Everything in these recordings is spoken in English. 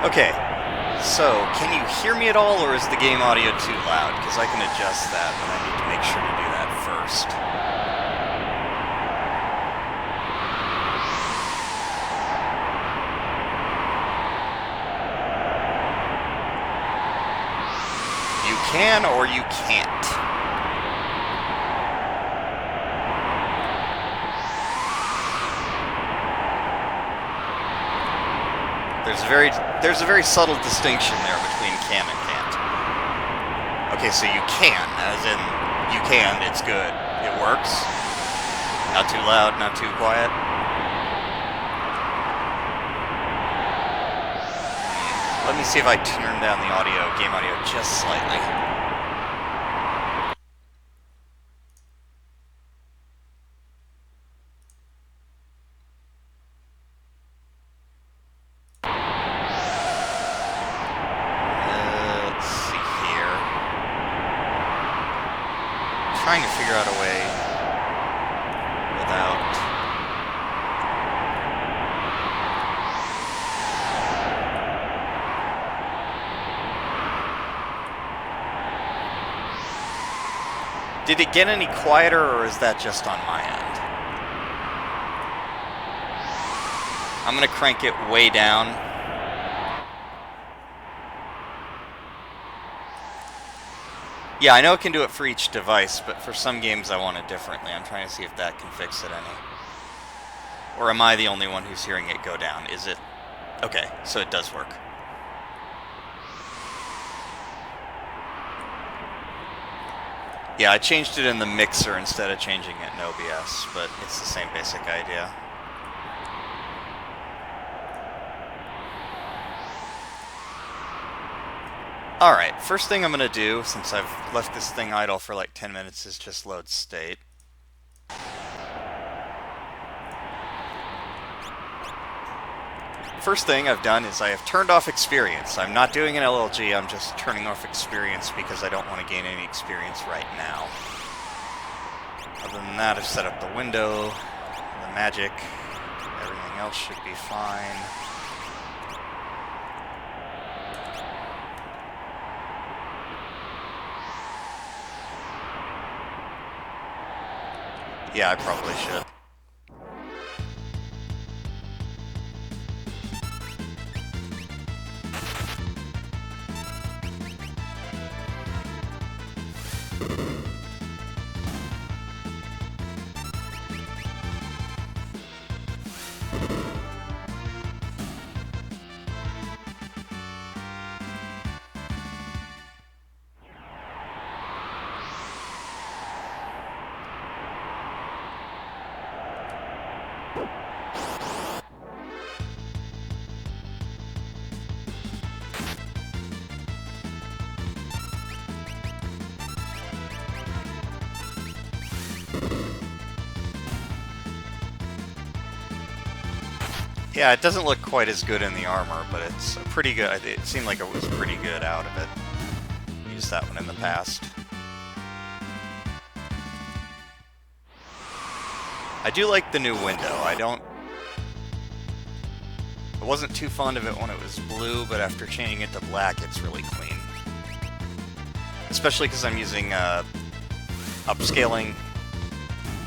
Okay, so can you hear me at all, or is the game audio too loud? Because I can adjust that, but I need to make sure to do that first. You can or you can't. There's a very subtle distinction there between can and can't. Okay, so you can, as in you can, it's good. It works. Not too loud, not too quiet. Let me see if I turn down the audio, game audio, just slightly. Let's see here. Trying to figure out a way without... Did it get any quieter, or is that just on my end? I'm gonna crank it way down. Yeah, I know it can do it for each device, but for some games I want it differently. I'm trying to see if that can fix it any. Or am I the only one who's hearing it go down? Is it... Okay, so it does work. Yeah, I changed it in the mixer instead of changing it in OBS, but it's the same basic idea. Alright, first thing I'm going to do, since I've left this thing idle for like 10 minutes, is just load state. First thing I've done is I have turned off experience. I'm not doing an LLG, I'm just turning off experience because I don't want to gain any experience right now. Other than that, I've set up the window, the magic, everything else should be fine. Yeah, I probably should. Yeah, it doesn't look quite as good in the armor, but it's pretty good. It seemed like it was pretty good out of it. Used that one in the past. I do like the new window. I wasn't too fond of it when it was blue, but after changing it to black, it's really clean. Especially because I'm using upscaling,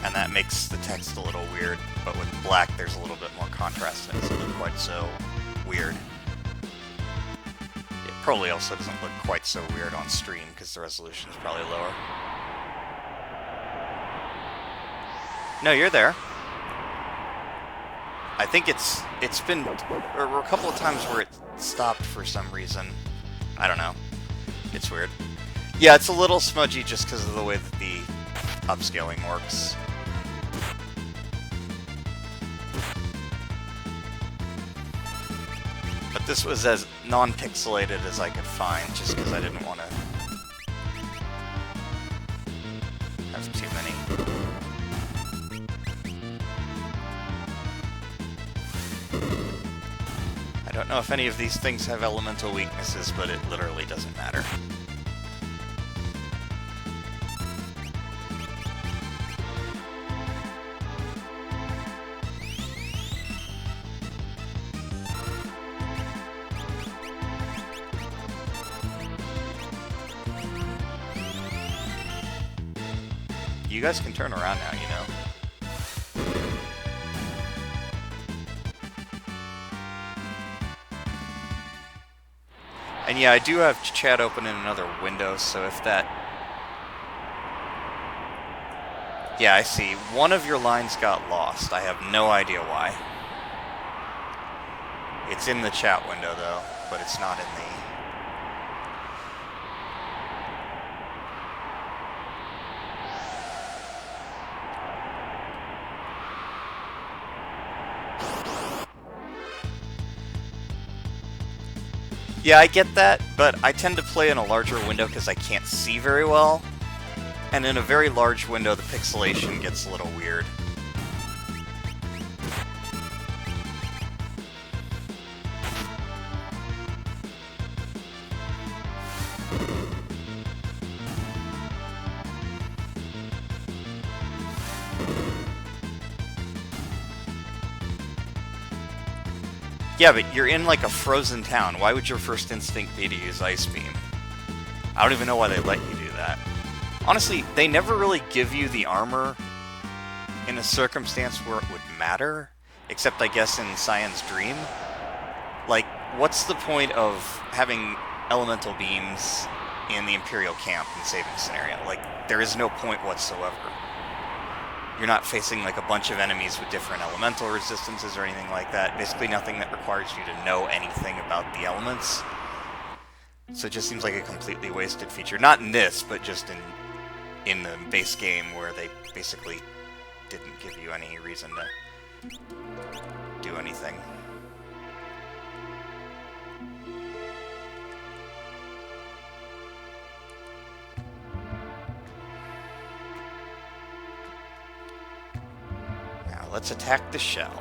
and that makes the text a little weird. But with black, there's a little bit more contrast, and it doesn't look quite so weird. It probably also doesn't look quite so weird on stream, because the resolution is probably lower. No, you're there. I think it's been... There were a couple of times where it stopped for some reason. I don't know. It's weird. Yeah, it's a little smudgy just because of the way that the upscaling works. But this was as non-pixelated as I could find, just because I didn't want to have too many. I don't know if any of these things have elemental weaknesses, but it literally doesn't matter. you guys can turn around now, you know. And yeah, I do have chat open in another window, so if that... Yeah, I see. One of your lines got lost. I have no idea why. It's in the chat window, though, but it's not in the... Yeah, I get that, but I tend to play in a larger window because I can't see very well. And in a very large window, the pixelation gets a little weird. Yeah, but you're in like a frozen town. Why would your first instinct be to use Ice Beam? I don't even know why they let you do that. Honestly, they never really give you the armor in a circumstance where it would matter, except I guess in Cyan's Dream. Like, what's the point of having elemental beams in the Imperial camp in saving scenario? Like, there is no point whatsoever. You're not facing like a bunch of enemies with different elemental resistances or anything like that. Basically nothing that requires you to know anything about the elements. So it just seems like a completely wasted feature. Not in this, but just in the base game where they basically didn't give you any reason to do anything. Let's attack the shell.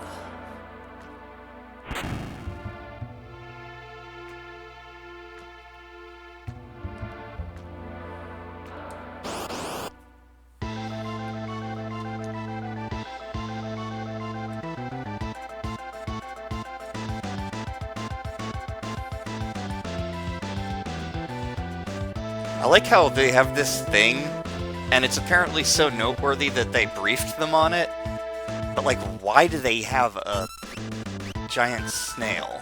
I like how they have this thing, and it's apparently so noteworthy that they briefed them on it. But, like, why do they have a giant snail?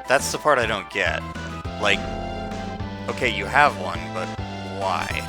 That's the part I don't get. Like, okay, you have one, but why?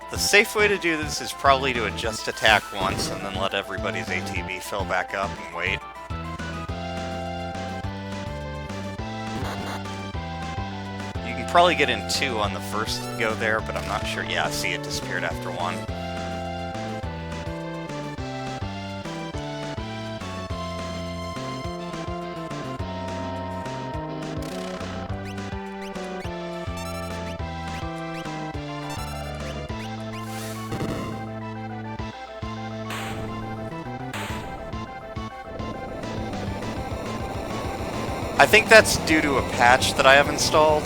The safe way to do this is probably to just attack once and then let everybody's ATB fill back up and wait. You can probably get in 2 on the first go there, but I'm not sure. Yeah, see, it disappeared after 1. I think that's due to a patch that I have installed.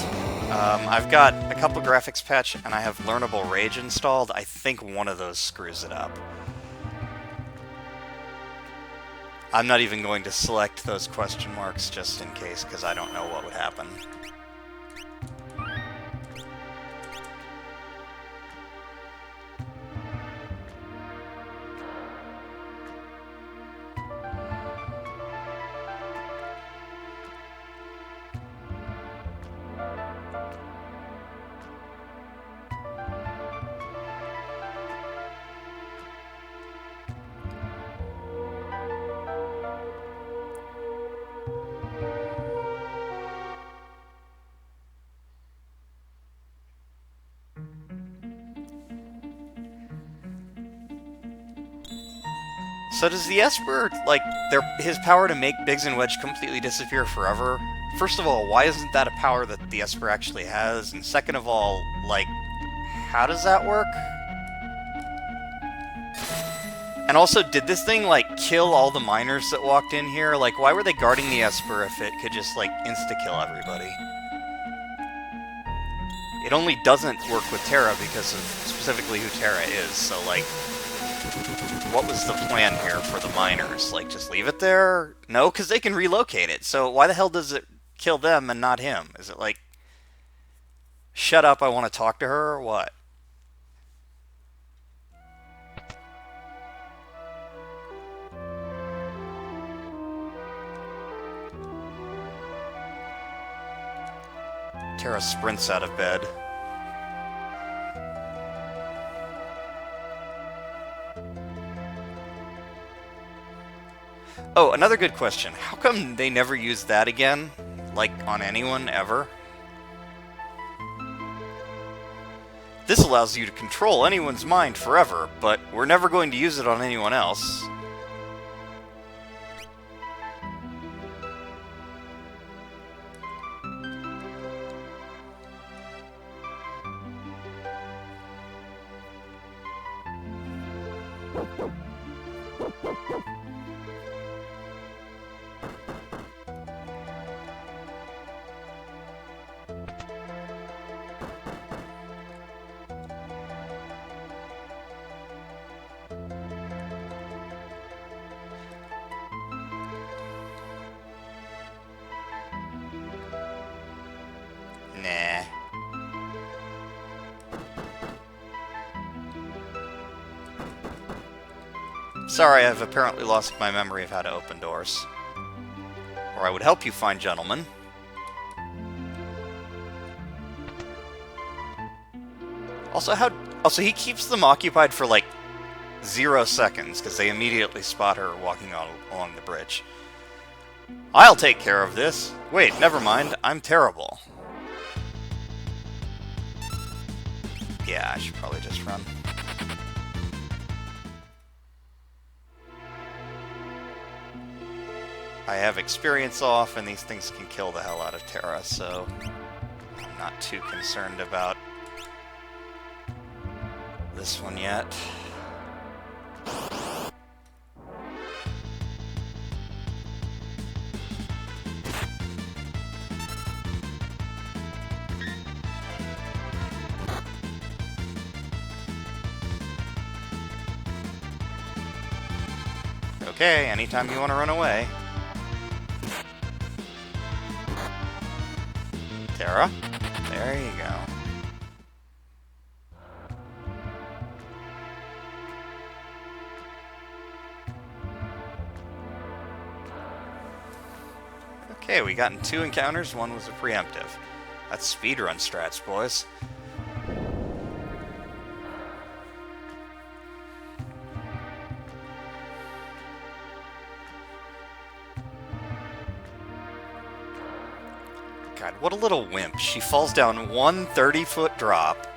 I've got a couple graphics patch, and I have Learnable Rage installed. I think one of those screws it up. I'm not even going to select those question marks just in case, because I don't know what would happen. So does the Esper, like, his power to make Biggs and Wedge completely disappear forever? First of all, why isn't that a power that the Esper actually has? And second of all, like, how does that work? And also, did this thing, like, kill all the miners that walked in here? Like, why were they guarding the Esper if it could just, like, insta-kill everybody? It only doesn't work with Terra because of specifically who Terra is, so, like, what was the plan here for the miners? Like, just leave it there? No, because they can relocate it, so why the hell does it kill them and not him? Is it like, shut up, I want to talk to her, or what? Terra sprints out of bed. Oh, another good question. How come they never use that again? Like, on anyone, ever? This allows you to control anyone's mind forever, but we're never going to use it on anyone else. Nah. Sorry, I've apparently lost my memory of how to open doors. Or I would help you find gentlemen. Also, he keeps them occupied for like 0 seconds, because they immediately spot her walking along the bridge. I'll take care of this. Wait, never mind, I'm terrible. Yeah, I should probably just run. I have experience off, and these things can kill the hell out of Terra, so I'm not too concerned about this one yet. Okay, anytime you want to run away. Terra? There you go. Okay, we got in 2 encounters, 1 was a preemptive. That's speedrun strats, boys. God, what a little wimp. She falls down 1 30-foot drop.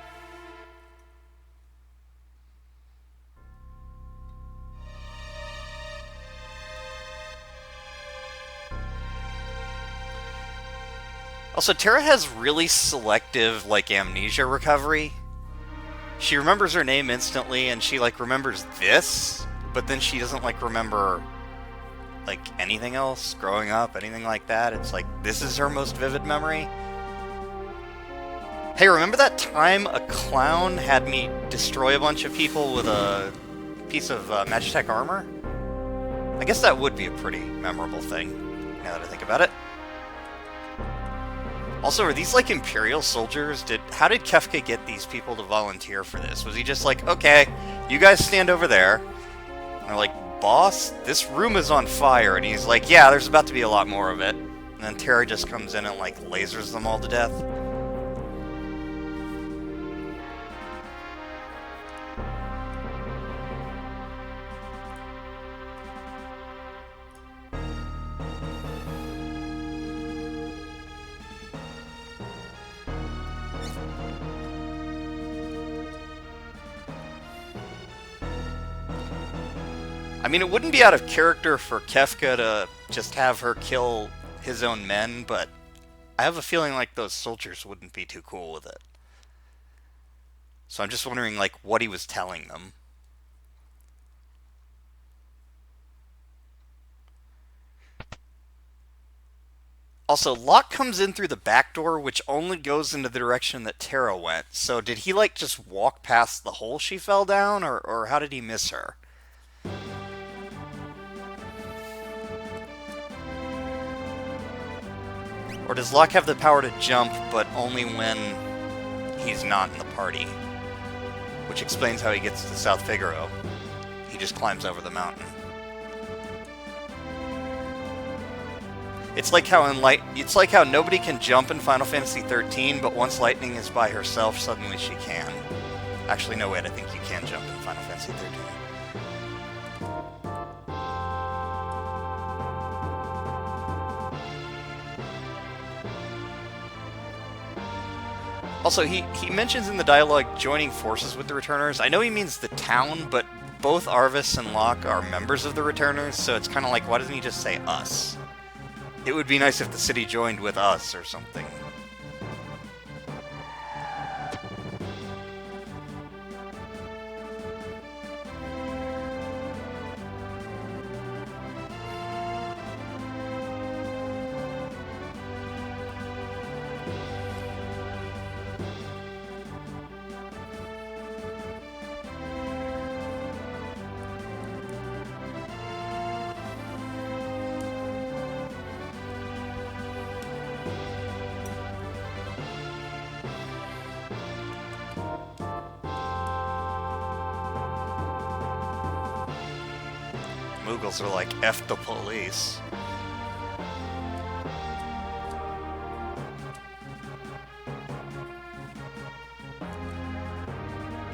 Also, Terra has really selective, like, amnesia recovery. She remembers her name instantly, and she, like, remembers this, but then she doesn't, like, remember, like, anything else growing up, anything like that. It's like, this is her most vivid memory. Hey, remember that time a clown had me destroy a bunch of people with a piece of Magitech armor? I guess that would be a pretty memorable thing, now that I think about it. Also, are these, like, Imperial soldiers? How did Kefka get these people to volunteer for this? Was he just like, okay, you guys stand over there? And they're like, boss, this room is on fire. And he's like, yeah, there's about to be a lot more of it. And then Terra just comes in and, like, lasers them all to death. I mean, it wouldn't be out of character for Kefka to just have her kill his own men, but I have a feeling like those soldiers wouldn't be too cool with it. So I'm just wondering, like, what he was telling them. Also, Locke comes in through the back door, which only goes into the direction that Terra went. So did he, like, just walk past the hole she fell down, or how did he miss her? Or does Locke have the power to jump, but only when he's not in the party? Which explains how he gets to South Figaro. He just climbs over the mountain. It's like how nobody can jump in Final Fantasy 13, but once Lightning is by herself, suddenly she can. Actually, no, wait, I think you can jump in Final Fantasy 13. Also, he mentions in the dialogue joining forces with the Returners. I know he means the town, but both Arvis and Locke are members of the Returners, so it's kind of like, why doesn't he just say us? It would be nice if the city joined with us or something. Moogles are like, F the police.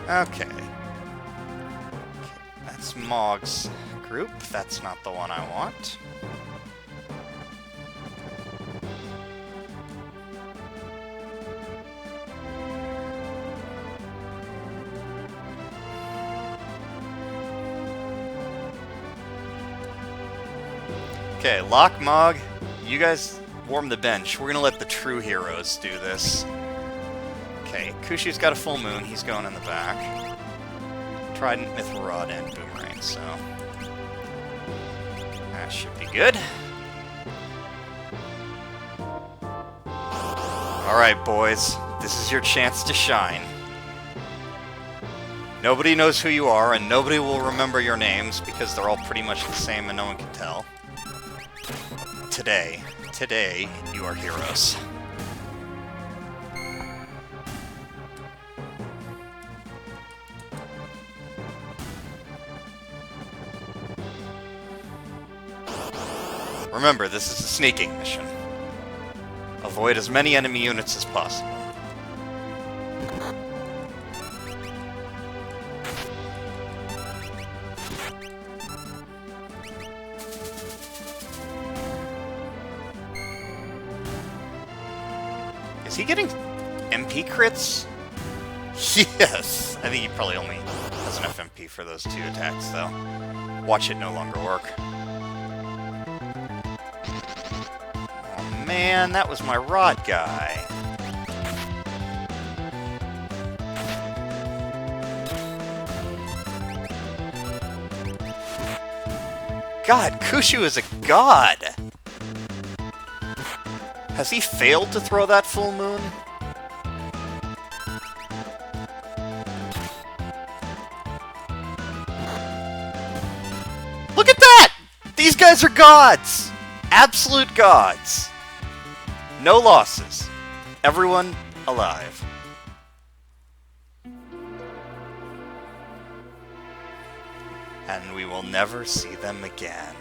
Okay. That's Mog's group. That's not the one I want. Okay, Locke, Mog, you guys warm the bench. We're gonna let the true heroes do this. Okay, Kushu's got a full moon. He's going in the back. Trident, Mithril Rod, and Boomerang, so that should be good. Alright, boys. This is your chance to shine. Nobody knows who you are, and nobody will remember your names because they're all pretty much the same and no one can tell. Today, you are heroes. Remember, this is a sneaking mission. Avoid as many enemy units as possible. Is he getting MP crits? Yes! I think he probably only has enough MP for those 2 attacks, though. Watch it no longer work. Oh man, that was my rod guy. God, Kushu is a god! Has he failed to throw that full moon? Look at that! These guys are gods! Absolute gods! No losses. Everyone alive. And we will never see them again.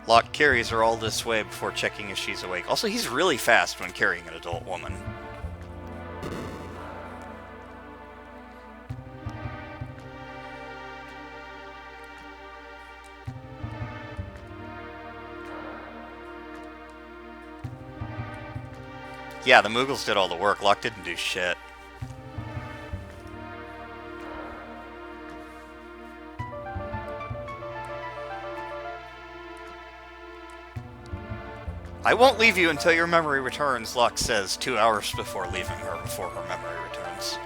Locke carries her all this way before checking if she's awake. Also, he's really fast when carrying an adult woman. Yeah, the Moogles did all the work. Luck didn't do shit. I won't leave you until your memory returns, Luck says 2 hours before leaving her, before her memory returns.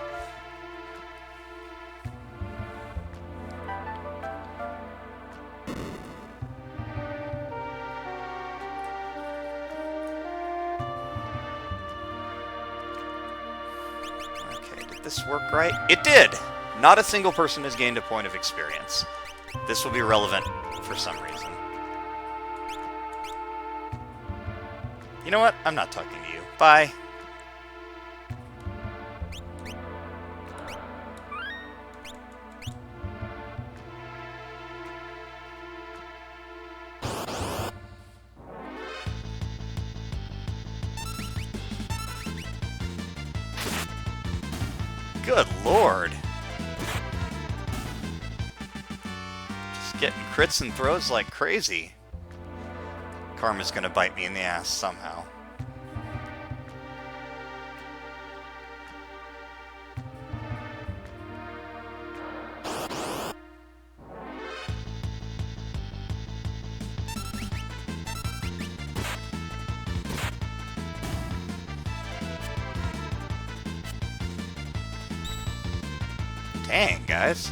Okay, did this work right? It did! Not a single person has gained a point of experience. This will be relevant for some reason. You know what? I'm not talking to you. Bye. Good lord. Just getting crits and throws like crazy. Karma's gonna bite me in the ass somehow. Dang, guys.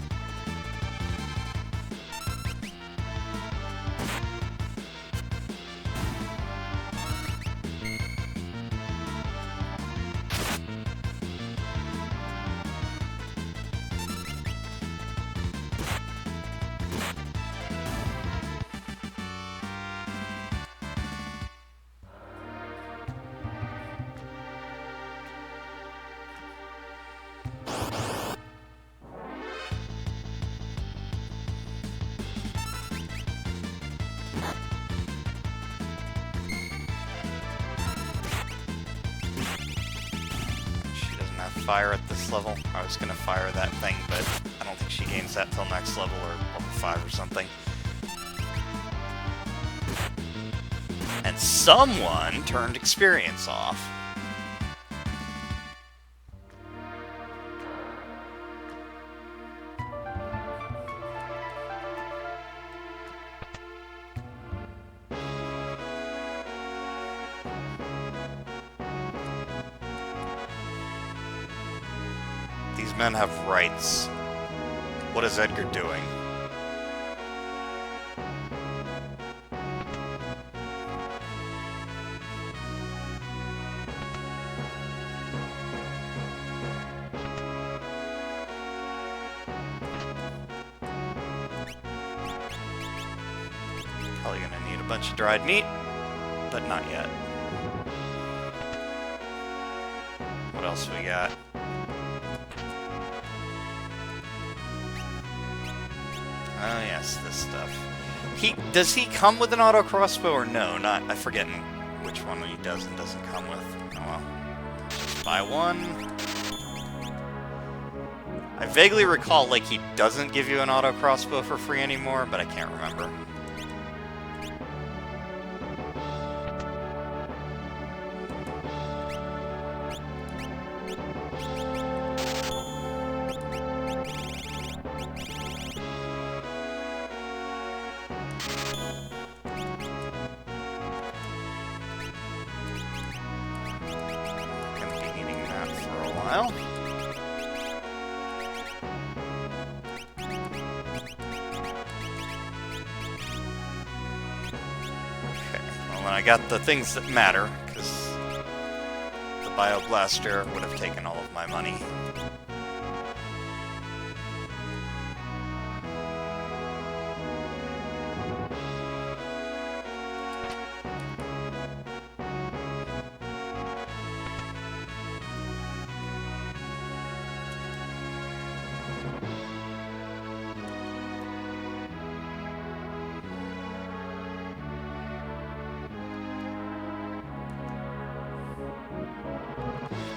Fire at this level. I was gonna fire that thing, but I don't think she gains that till next level or level 5 or something. And someone turned experience off. These men have rights. What is Edgar doing? Probably gonna need a bunch of dried meat, but not yet. What else we got? Oh yes, this stuff. Does he come with an auto crossbow or no? Not, I'm forgetting which one he does and doesn't come with. Oh well. Just buy one. I vaguely recall like he doesn't give you an auto crossbow for free anymore, but I can't remember. I got the things that matter, because the Bioblaster would have taken all of my money.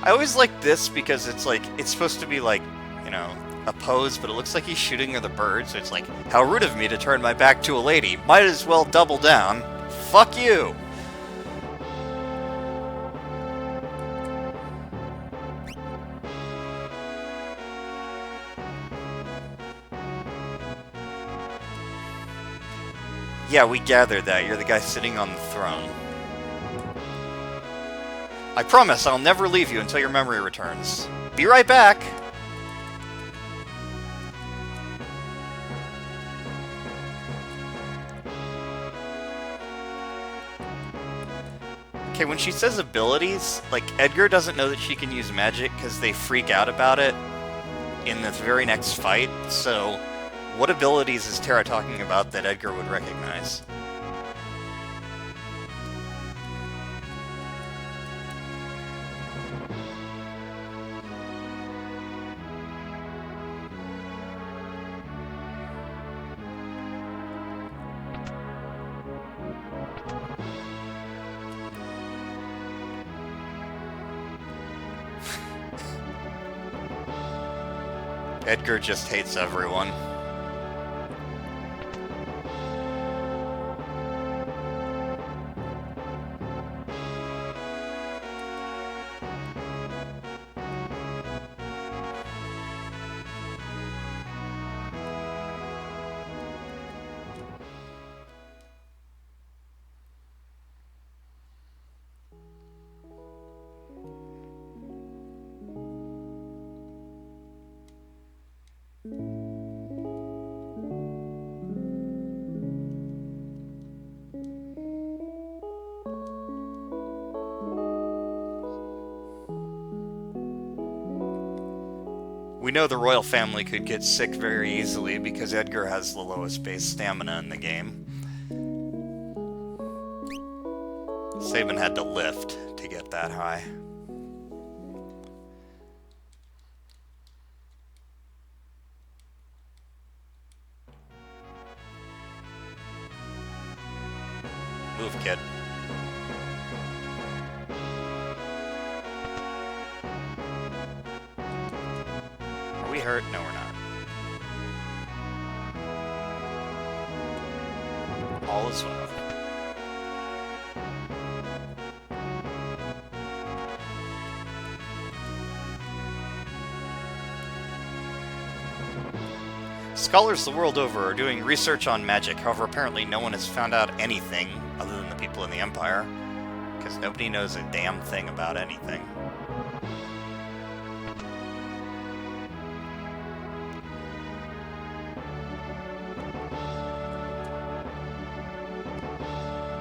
I always like this because it's like, it's supposed to be like, you know, a pose, but it looks like he's shooting at the bird, so it's like, how rude of me to turn my back to a lady. Might as well double down. Fuck you! Yeah, we gathered that. You're the guy sitting on the throne. I promise I'll never leave you until your memory returns. Be right back! Okay, when she says abilities, like, Edgar doesn't know that she can use magic because they freak out about it in the very next fight, so what abilities is Terra talking about that Edgar would recognize? Edgar just hates everyone. We know the royal family could get sick very easily because Edgar has the lowest base stamina in the game. Sabin had to lift to get that high. Move, kid. Are we hurt? No, we're not. All is well. Scholars the world over are doing research on magic, however apparently no one has found out anything other than the people in the Empire, because nobody knows a damn thing about anything.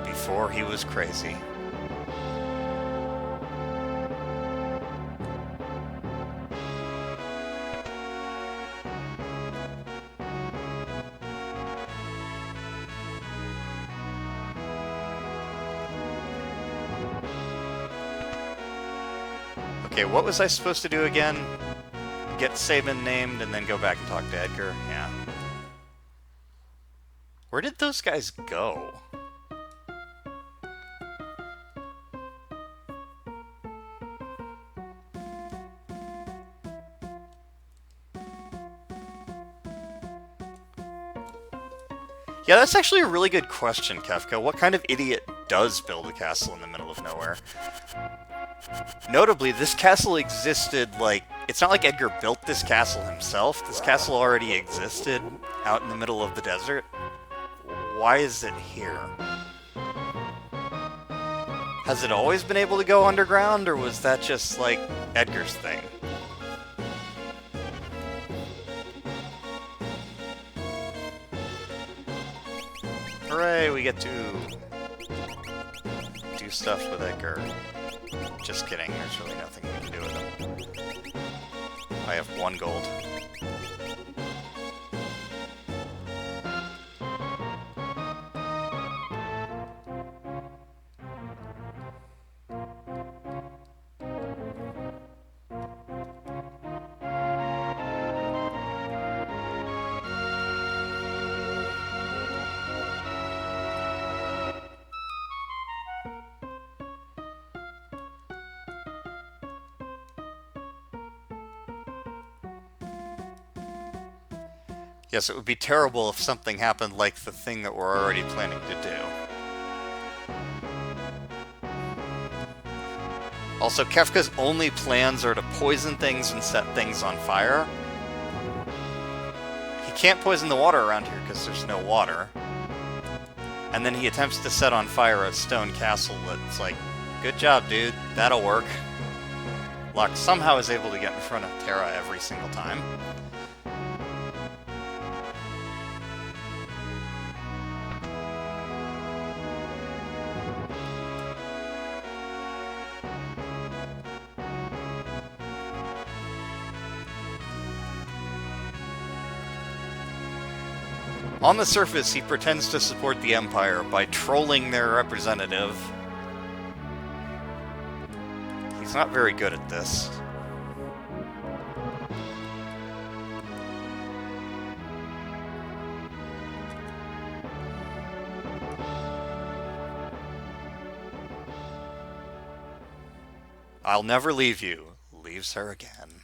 Before he was crazy. Okay, what was I supposed to do again? Get Sabin named and then go back and talk to Edgar? Yeah. Where did those guys go? Yeah, that's actually a really good question, Kefka. What kind of idiot does build a castle in the middle of nowhere? Notably, this castle existed, like, it's not like Edgar built this castle himself. This castle already existed out in the middle of the desert. Why is it here? Has it always been able to go underground, or was that just, like, Edgar's thing? Hooray, we get to do stuff with Edgar. Just kidding, there's really nothing we can do with him. I have 1 gold. Yes, it would be terrible if something happened like the thing that we're already planning to do. Also, Kefka's only plans are to poison things and set things on fire. He can't poison the water around here because there's no water. And then he attempts to set on fire a stone castle that's like, good job, dude. That'll work. Locke somehow is able to get in front of Terra every single time. On the surface, he pretends to support the Empire by trolling their representative. He's not very good at this. I'll never leave you. Leaves her again.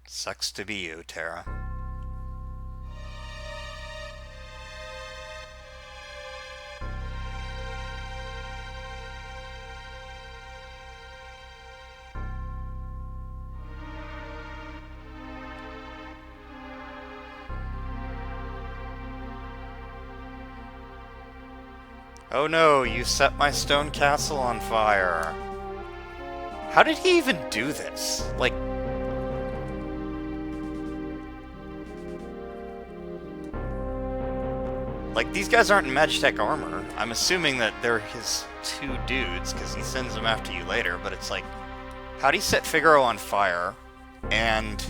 Sucks to be you, Terra. Oh no, you set my stone castle on fire. How did he even do this? Like, these guys aren't in Magitech armor. I'm assuming that they're his two dudes, because he sends them after you later, but it's like, how'd he set Figaro on fire? And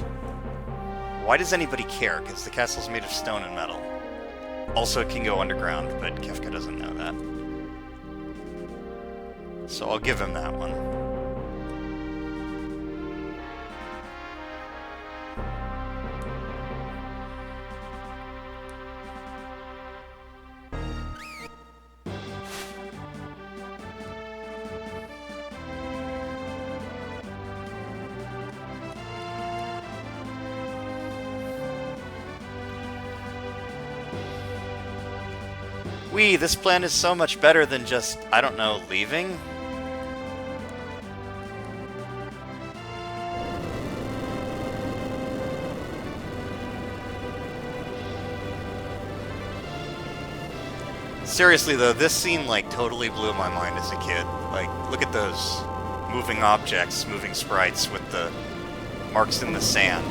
why does anybody care? Because the castle's made of stone and metal. Also, it can go underground, but Kefka doesn't know that. So I'll give him that one. This plan is so much better than just, I don't know, leaving? Seriously though, this scene like totally blew my mind as a kid. Like, look at those moving objects, moving sprites with the marks in the sand.